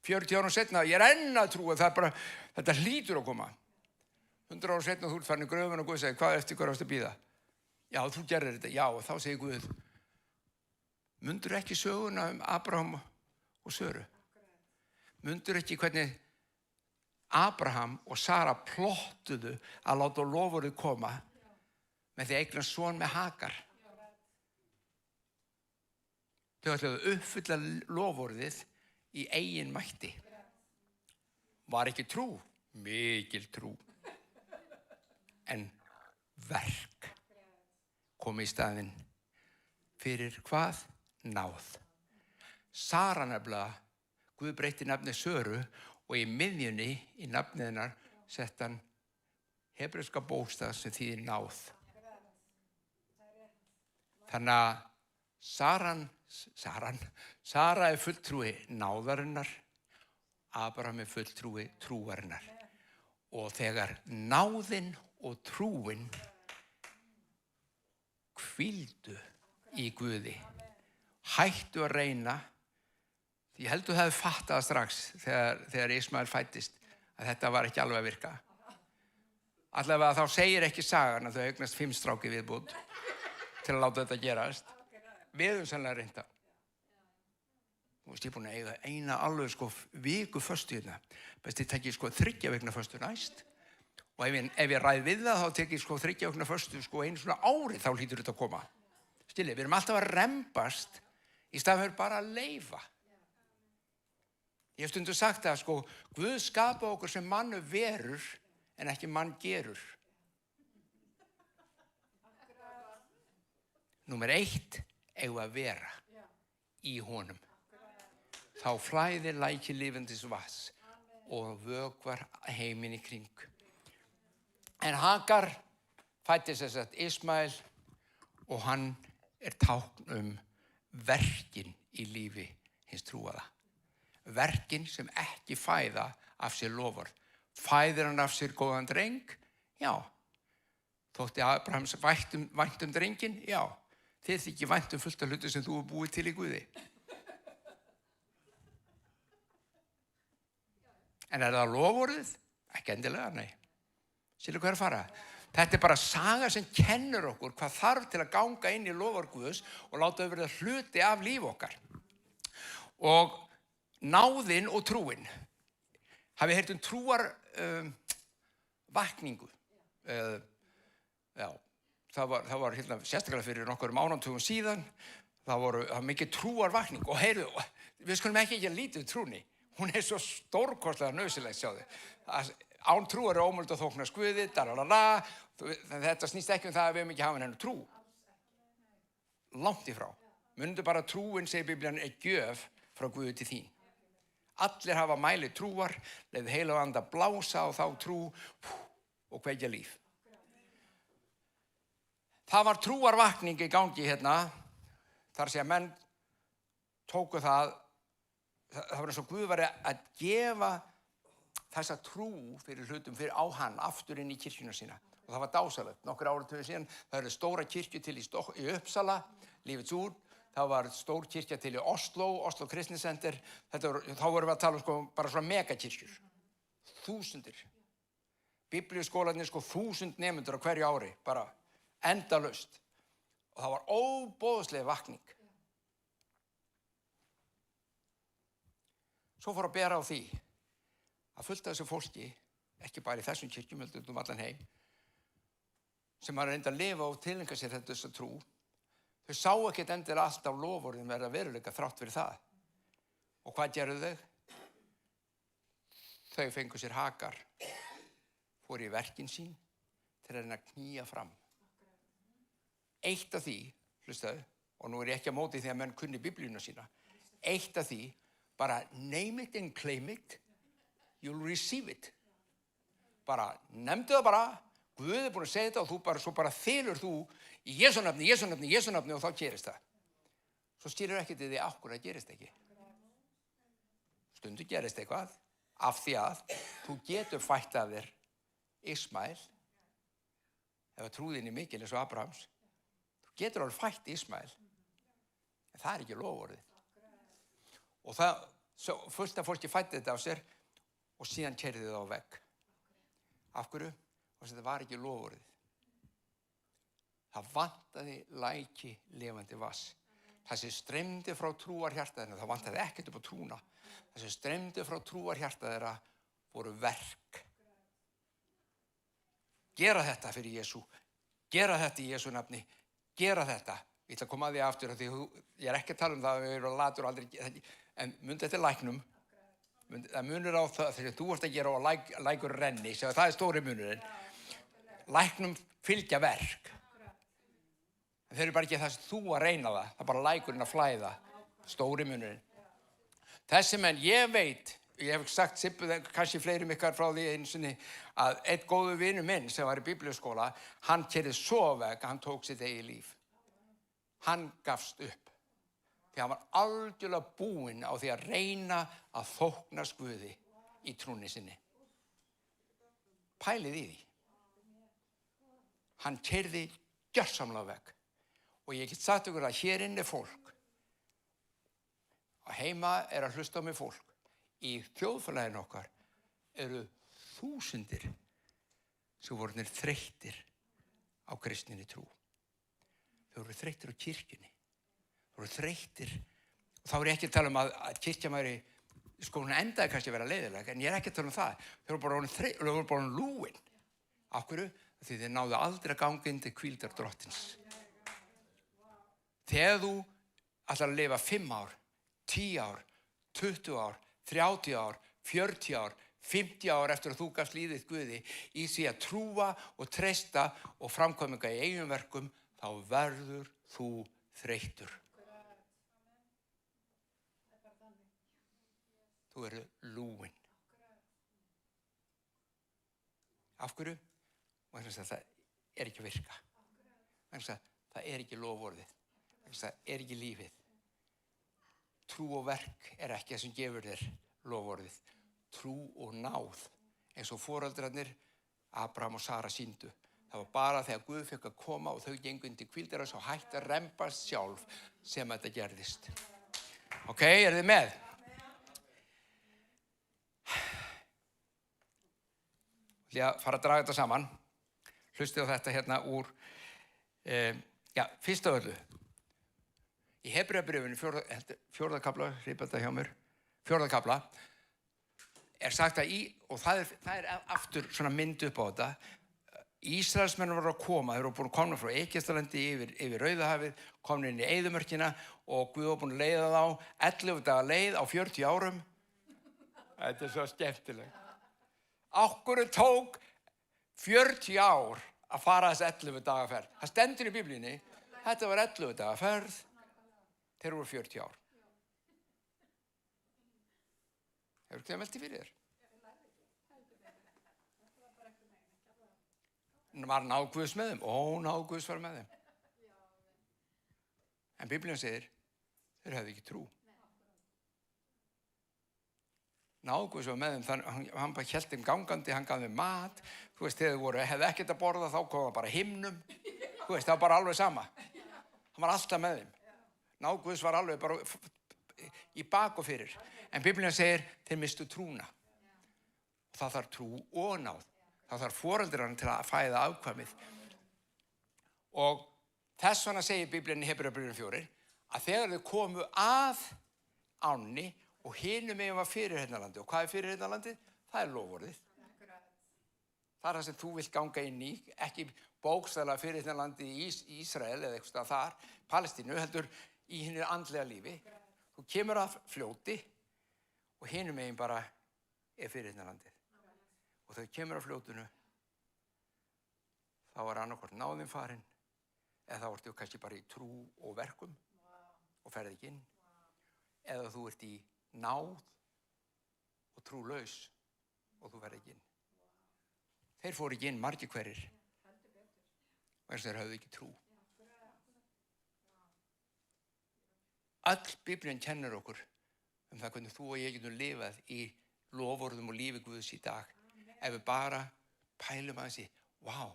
40 árum setna, ég enn að trúa, þetta hlýtur að koma. 100 árum setna þú ert farin í gröfun og Guð segir, hvað eftir hvað varstu að bíða? Já, þú gerðir þetta, já, og þá segir Guð, mundur ekki söguna Abraham og Söru? Mundur ekki hvernig Abraham og Sara plottuðu að láta loforðið koma með því að eignast son með Hagar? Þau ætluðu að uppfylla loforðið í eigin mætti. Var ekki trú? Mikil trú. En verk kom í staðinn fyrir hvað? Náð. Sara nefnilega, Guð breytti nafni Söru og í miðjunni í nafnið hennar sett hann hebreska bókstaf sem þýðir náð. Þannig að Sara fulltrúi náðarinnar, Abraham fulltrúi trúarinnar. Og þegar náðin og trúin hvíldu í Guði, hættu að reyna. Ég held þú hefði fattað það strax þegar Ismael fæddist að þetta var ekki alveg að virka. Allavega þá segir ekki sagan að þau eignast 5 stráki viðbútt til að láta þetta gerast. Við höfum sannlega reynda. Þú veist, ég er búin að eiga eina alveg viku föstu hérna. Best ég tekki 3 vikna föstu næst. Og ef ég ræð við það, þá tekki 3 vikna föstu einu svona ári, þá hlýtur þetta að koma. Stilli, við erum alltaf að rembast í staðinn fyrir bara að leyfa. Ég hef stundum sagt að Guð skapa okkur sem mannu verur en ekki mann gerur. Númer 1, eigum að vera í honum. Þá flæðir læki lifandis vatns og vökvar heiminn í kring. En Hagar fæddist þess að Ismael og hann tákn verkin í lífi hins trúaða. Verkin sem ekki fæða af sér lofar. Fæðir hann af sér góðan dreng? Já. Þótti Abrahams vænt drenginn? Já. Þið þykir vænt fullt af hluti sem þú hefur búið til í Guði. En það loforðið? Ekki endilega, nei. Sérðu hvað að fara? Þetta bara saga sem kennir okkur hvað þarf til að ganga inn í lofar Guðs og láta þau verða hluti af líf okkar. Og náðin og trúin. Hafið heyrt trúar vakningu. Já, það var hérna, sérstaklega fyrir nokkrum áratugum síðan. Það var mikið trúar vakning. Og heyrðu, við skulum ekki lítið trúni. Hún svo stórkostlega nauðsynleg, sjáðu. Án trúar ómögulegt að þóknast Guði, þetta snýst ekki það að við höfum ekki hafa hennar trú. Langt í frá. Mundu bara trúin, segir Biblían, gjöf frá Guði til þín. Allir hafa mæli trúar, leið heilagan anda blása á þá trú og kveikja líf. Það var trúarvakning í gangi hérna, þar sem menn tóku það var eins og Guð var að gefa þessa trú fyrir hlutum fyrir á hann aftur inn í kirkjuna sína. Og það var dásalegt. Nokkur áratugir síðan, það eru stóra kirkju til í Uppsala, Lífets út. Það var stór kirkja til í Oslo Kristniscenter. Þá vorum við að tala bara svona megakirkjur. 1000. Biblíuskólarnir 1000 nemendur á hverju ári, bara endalaust. Og það var óboðsleg vakning. Svo fór að bera á því að fullt af þessu fólki, ekki bara í þessum kirkjum, heldur allan heim, sem var reynd að lifa og tileinka sér þessa trú, þau sá ekkert endilega alltaf loforðin verða veruleika þrátt fyrir það. Og hvað gerðu þau? þau fengu sér Hagar, fór í verkin sín til að reyna að knýja fram. Eitt af því, hlustaðu, og nú ég ekki að móti því að menn kunni biblíuna sína, eitt af því, bara name it and claim it, you'll receive it. Bara nefndu það bara, Guð er búin að segja þetta og þú bara, svo bara þylur þú í Jesú nafni, Jesú nafni, Jesú nafni og þá gerist það. Svo skilur ekki til því af hverju það gerist ekki. Stundu gerist eitthvað af því að þú getur fætt af þér Ismael, ef trúðin er mikil eins og Abrahams. Þú getur alveg fætt Ismael, en það er ekki loforðið. Og það, fullt af fólki fætti þetta á sér og síðan keyrði það á vegg. Af hverju? Og þetta var ekki loforðið. Það vantaði læki lifandi vass. Það sem streymdi frá trúarhjarta þeirra, það vantaði ekkert upp á trúna. Það sem streymdi frá trúarhjarta þeirra voru verk. Gera þetta fyrir Jesú. Gera þetta í Jesú nafni. Gera þetta. Ég ætla að koma að því aftur, því ég er ekki að tala um það að við erum latur aldrei, en mundi þetta læknum. Það munur á það þegar þú ert að gera og lækur renni, það er stóri munurinn. Læknum fylgja verk. En þeir eru bara ekki það sem þú að reyna það, það er bara lækurinn að flæða, stóri munurinn. Þessi menn, ég veit, ég hef sagt kannski fleirum ykkar frá því einu sinni, að einn góður vinur minn sem var í biblíuskóla, hann keyrði svo veg að hann tók sitt eigið líf. Hann gafst upp. Því hann var algjörlega búinn á því að reyna að þóknast Guði í trúnni sinni. Pælið í því. Hann keyrði gjörsamlega veg. Og ég get sagt ykkur að hér inni er fólk. Og heima er að hlusta á mig fólk. Í þjóðfélaginu okkar eru þúsundir sem voru þreyttir á kristninni trú. Þau voru þreyttir á kirkjunni. Þau voru þreyttir. Og þá er ég ekki að tala um að kirkjan væri, sko hún endaði kannski að vera leiðileg, en ég er ekki að tala um það. Þau voru bara lúin. Af hverju? Því þeir náðu aldrei að ganga inn til hvíldar drottins. Þegar þú ætlar að lifa 5 ár, 10 ár, 20 ár, 30 ár, 40 ár, 50 ár eftir að þú gafst lífið Guði í því að trúa og treysta og framkvæminga í eigin verkum, þá verður þú þreyttur. Þú eru lúin. Af hverju? Og það er ekki að virka. Það er ekki loforðið. Það er ekki lífið. Trú og verk er ekki það sem gefur þér loforðið. Trú og náð, eins og foreldrarnir Abraham og Sara sýndu. Það var bara þegar Guð fekk að koma og þau gengu inn til hvíldar og hætti að rembast sjálf sem þetta gerðist. Ok, er þið með? Ég ætla að fara að draga þetta saman. Hlustið á þetta hérna úr, fyrst af öllu. Í Hebreabréfinu, 4. kafla, hripað þetta hjá mér, 4. kafla, er sagt að og það er aftur svona mynd upp á þetta, Ísraelsmenn voru að koma, þeir voru búin að koma frá Egyptalandi yfir Rauðahafið, komin inn í eyðimörkina og Guð var búin að leiða þá 11 daga leið á 40 árum. Þetta er svo skemmtilegt. Akkur tók 40 ár að fara þessi 11 daga ferð. Það stendur í Biblíunni, þetta var 11 daga ferð, þeir voru 40 ár. Hefur ekki það velti fyrir þér? Var náð Guðs með þeim? Náð Guðs var með þeim. En Biblíun segir, þeir hefðu ekki trú. Náð Guðs var með þeim, hann bara hélt þeim gangandi, hann gaf þeim mat. Þú veist, þegar hefðu ekkert að borða, þá kom það bara himnum. Þú veist, það var bara alveg sama. Hann var alltaf með þeim. Náð Guðs var alveg bara í bak og fyrir. En Biblíun segir, þeir mistu trúna. Og það þarf trú og náð. Það þarf foreldrarna til að fæða afkvæmið. Og þess vegna segir Biblíun í Hebreabréfinu 4 að þegar þau komu að ánni og hinum megin var fyrirheyrnarlandið. Og hvað er fyrirheyrnarlandið? Það er loforðið. Það er það sem þú vilt ganga inn í, ekki bókstaflega fyrirheyrnarlandið í Ísrael eða eitthvað þar, Palestínu, heldur í hinu andlega lífi. Þú kemur að fljóti og hinum megin bara er fyrirheyrnarlandið. Og þegar kemur að fljótinu, þá annarkvort náðin farin, eða þá ertu kannski bara í trú og verkum og ferð ekki inn, eða þú ert í náð og trúlaus og þú ferð ekki inn. Þeir fóru ekki inn margir hverjir, vegna þeir höfðu ekki trú. Öll Biblían kennir okkur það hvernig þú og ég getum lifað í loforðum og lífi Guðs í dag. Ef við bara pælum aðeins í, vá,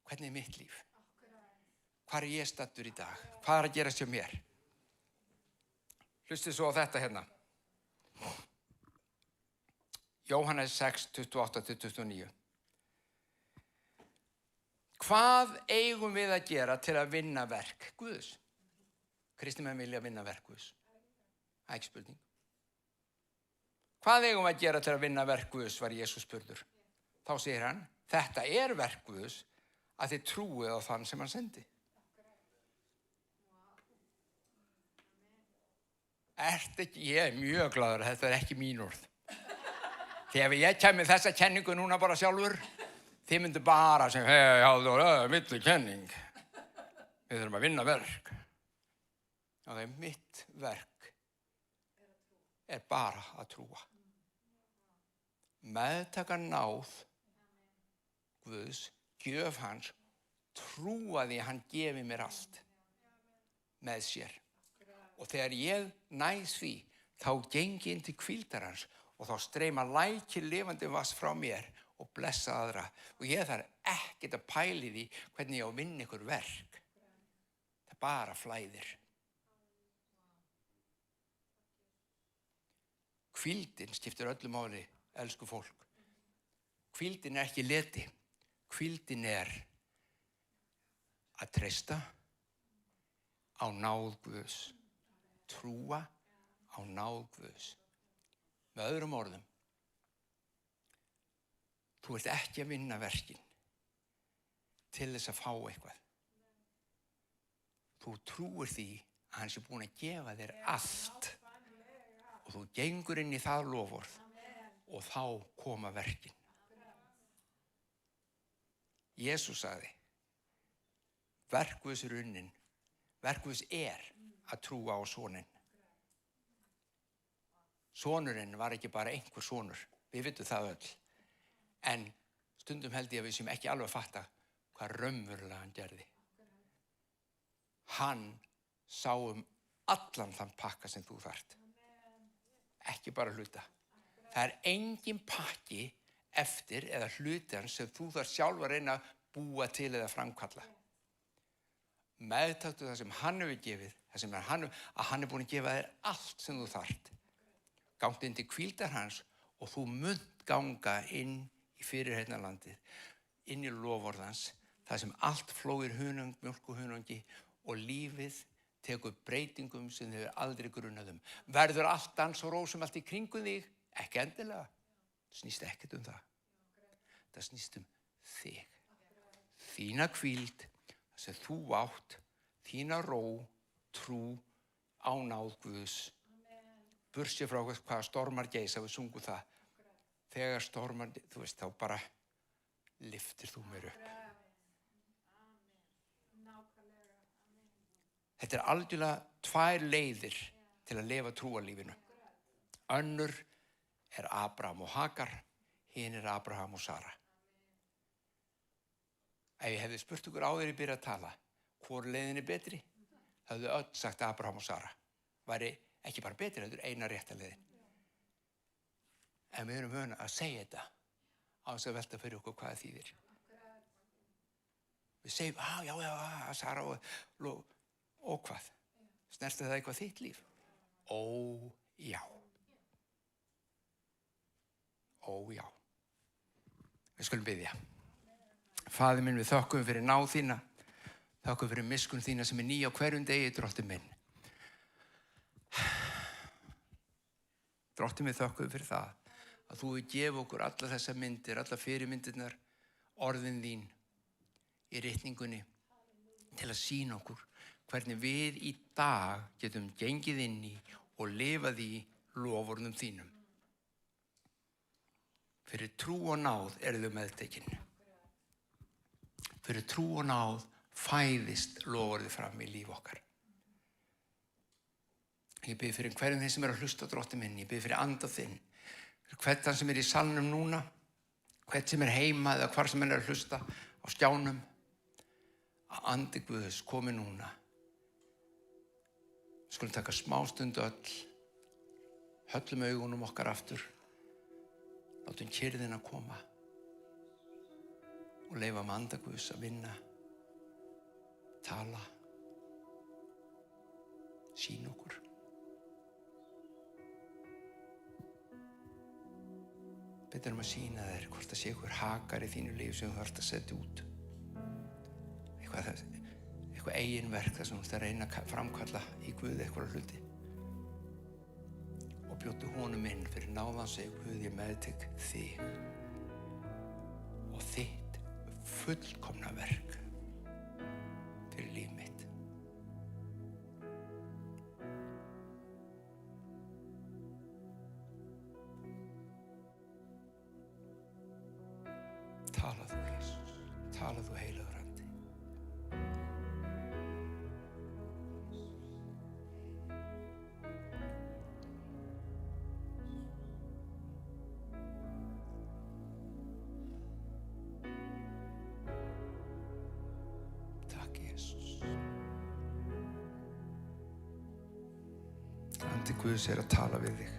hvernig mitt líf? Hvar ég staddur í dag? Hvað að gerast hjá mér? Hlustið svo á þetta hérna. Jóhannes 6, 28-29. Hvað eigum við að gera til að vinna verk Guðs? Kristnimenn vilja vinna verk Guðs. Það er ekki spurning. Hvað eigum við að gera til að vinna verk Guðs, var Jesús spurður. Þá segir hann, þetta er verk Guðs að þið trúið á þann sem hann sendi. Ég er mjög glaður að þetta er ekki mín orð. Þegar ég kemur þessa kenningu núna bara sjálfur, þið myndu bara sem, milli kenning. Við þurfum að vinna verk. Já, það er mitt verk er bara að trúa. Meðtaka náð Guðs, gjöf hans, trúa því að hann gefi mér allt með sér. Og þegar ég næs því, þá geng ég inn til hvíldar hans og þá streyma lækir lifandi vatns frá mér og blessa aðra. Og ég þarf ekkert að pæli því hvernig ég á að vinna ykkur verk. Það bara flæðir. Hvíldin skiptir öllu máli, elsku fólk. Hvíldin er ekki leti. Hvíldin er að treysta á náð Guðs. Trúa á náð Guðs. Með öðrum orðum, þú ert ekki að vinna verkin til þess að fá eitthvað. Þú trúir því að hann sé búinn að gefa þér allt. Og þú gengur inn í það loforð og þá koma verkin. Jesús sagði, verk Guðs er unnin, verk Guðs er að trúa á soninn. Sonurinn var ekki bara einhver sonur, við vitum það öll. En stundum held ég að við sem ekki alveg fatta hvað raunverulega hann gerði. Hann sá allan þann pakka sem þú þarft. Ekki bara hluta. Það er engin pakki eftir eða hluti hans sem þú þarf sjálf að reyna að búa til eða framkalla. Meðtaktu það sem hann hefur gefið, það sem hann er búinn að gefa þér allt sem þú þarft. Gangtu inn til hvíldar hans og þú munt ganga inn í fyrirheyrnarlandið, inn í loforðans, það sem allt flóir hunang, mjólk og hunangi og lífið tekur breytingum sem þau aldrei grunað Verður allt dans og rósum allt í kringum þig? Ekki endilega. Það snýst ekkert það. Það snýst þig. Þína hvíld, það sem þú átt, þína ró, trú á náð Guðs. Burtséð frá hvaða stormar geisa, við sungum það. Þegar stormar, þú veist, þá bara lyftir þú mér upp. Þetta er algjörlega tvær leiðir til að lifa trúarlífinu. Önnur er Abraham og Hagar, hin er Abraham og Sara. Ef ég hefði spurt ykkur áður í byrja að tala, hvor leiðin er betri? Það hefðu öll sagt Abraham og Sara. Væri ekki bara betri, þetta er eina rétta leiðin. En við erum vön að segja þetta á þess að velta fyrir okkur hvað það þýðir. Við segjum, já, Sara og hvað? Snerti það eitthvað þitt líf? Ó, já. Ó, já. Við skulum biðja. Faðir minn, við þökkum fyrir náð þína. Þökkum fyrir miskunn þína sem er ný á hverjum degi, Drottinn minn. Drottinn minn, þökkum fyrir það að þú hefur gefið okkur alla þessar myndir, alla fyrirmyndirnar, orðin þín í ritningunni til að sýna okkur hvernig við í dag getum gengið inn í og lifað í loforðum þínum. Fyrir trú og náð eru þau meðtekin. Fyrir trú og náð fæðist loforðið fram í líf okkar. Ég bið fyrir hverjum þeim sem að hlusta á Drottinn minn. Ég bið fyrir anda þinn. Fyrir hvern þann sem í salnum núna, hvern sem heima eða hvar sem að hlusta á skjánum. Að andi Guðs komi núna. Við skulum taka smástundu öll. Höllum augunum okkar aftur. Látum kyrrðina koma. Og leyfa anda Guðs að vinna. Tala. Sýna okkur. Betur að sýna þér hvort það sé ykkur hakar í þínu líf sem þú þarft að setja út. Eitthvað eiginverk þar sem þú ert að reyna að framkalla í Guði eitthvað hluti. Og bjóddu honum inn fyrir náðan seg, Guð, ég meðtek þig og þitt fullkomna verk fyrir líf mitt. Tala þú, Jesus. Tala þú, heilagur andi. Takk, Jesus. Andi Guðs að tala við þig.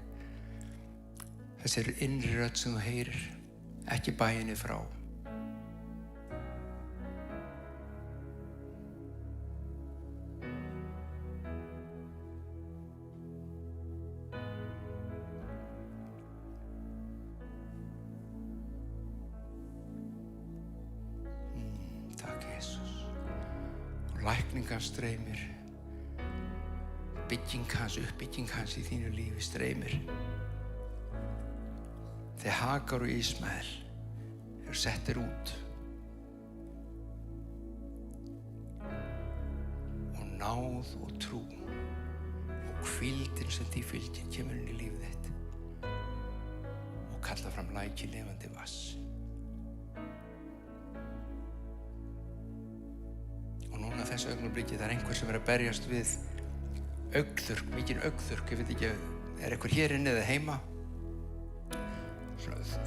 Þessi innri rödd sem þú heyrir, ekki bæginni frá. Takk, Jesus. Og lækning hans streymir. Bygging hans, uppbygging hans í þínu lífi streymir. Þegar Hagar og Ísmael eru settir út og náð og trú og hvíldin sem því fylgir kemur inn í lífið þitt og kalla fram læki lifandi vass. Og núna þessu augnablikki það einhver sem að berjast við augnþurrk, mikinn augnþurrk, ég veit ekki, einhver hér inni eða heima?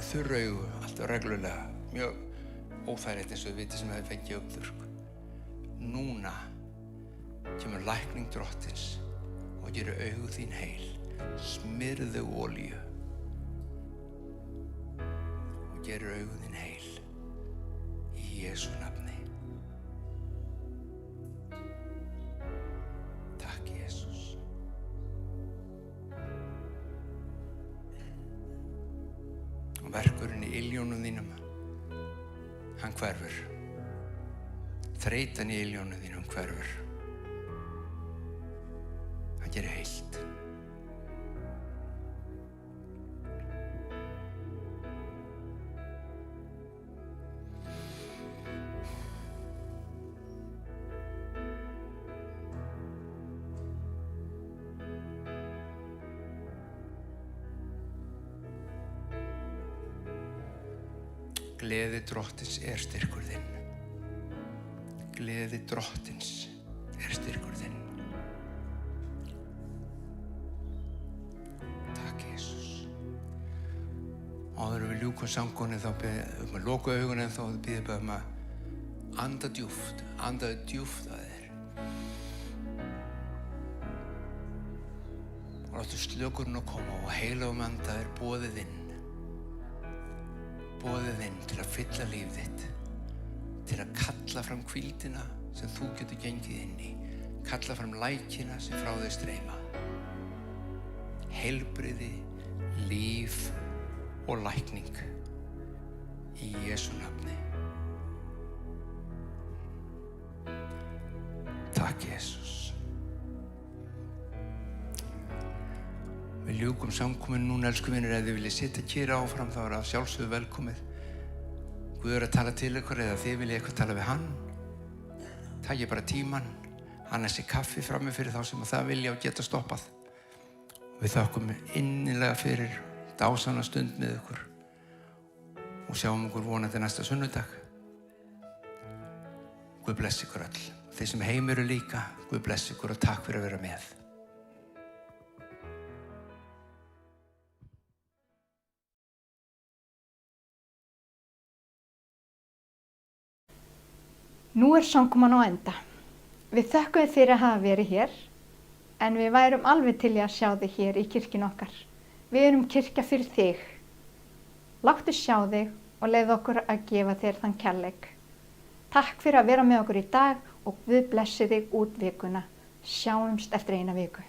Þurr augu, alltaf reglulega, mjög óþægilegt eins og þið vitið sem hefur fengið augnþurrk. Núna kemur lækning Drottins og gerir augu þín heil. Smyrðu olíu og gerir augu þín heil í Jesú nafni. Takk, Jesus. Og verkurinn í iljónum þínum, hann hverfur. Þreytan í iljónum þínum hverfur. Hann gerir heilt. Gleði Drottins styrkur þinn. Gleði Drottins styrkur þinn. Takk, Jesus. Áður við ljúkum samkomuna þá byrðum að loka augun en þá byrðum við að anda djúpt. Andaðu djúpt að þér. Og láttu slökurinn að koma og heilagum anda þér boðið inn. Boðið inn til að fylla líf þitt, til að kalla fram hvíldina sem þú getur gengið inn í, kalla fram lækina sem frá þau streyma. Heilbrigði, líf og lækning í Jesú nafni. Takk, Jesus. Við ljúkum samkomin núna, elsku vinir, ef þið viljið sitja kyrr áfram þá það sjálfsögðu velkomið. Guð að tala til ykkur eða þið viljið eitthvað tala við hann. Takið bara tíman, annars kaffi frammi fyrir þá sem það vilja og geta stoppað. Við þökkum innilega fyrir dásamlega stund með ykkur og sjáum okkur vonandi næsta sunnudag. Guð blessi ykkur öll. Þeir sem heim eru líka, Guð blessi ykkur og takk fyrir að vera með. Nú samkoman á enda. Við þökkum fyrir að hafa verið hér, en við værum alveg til í að sjá þig hér í kirkjunni okkar. Við erum kirkja fyrir þig. Láttu sjá þig og leyfðu okkur að gefa þér þann kærleik. Takk fyrir að vera með okkur í dag og Guð blessi þig út vikuna. Sjáumst eftir eina viku.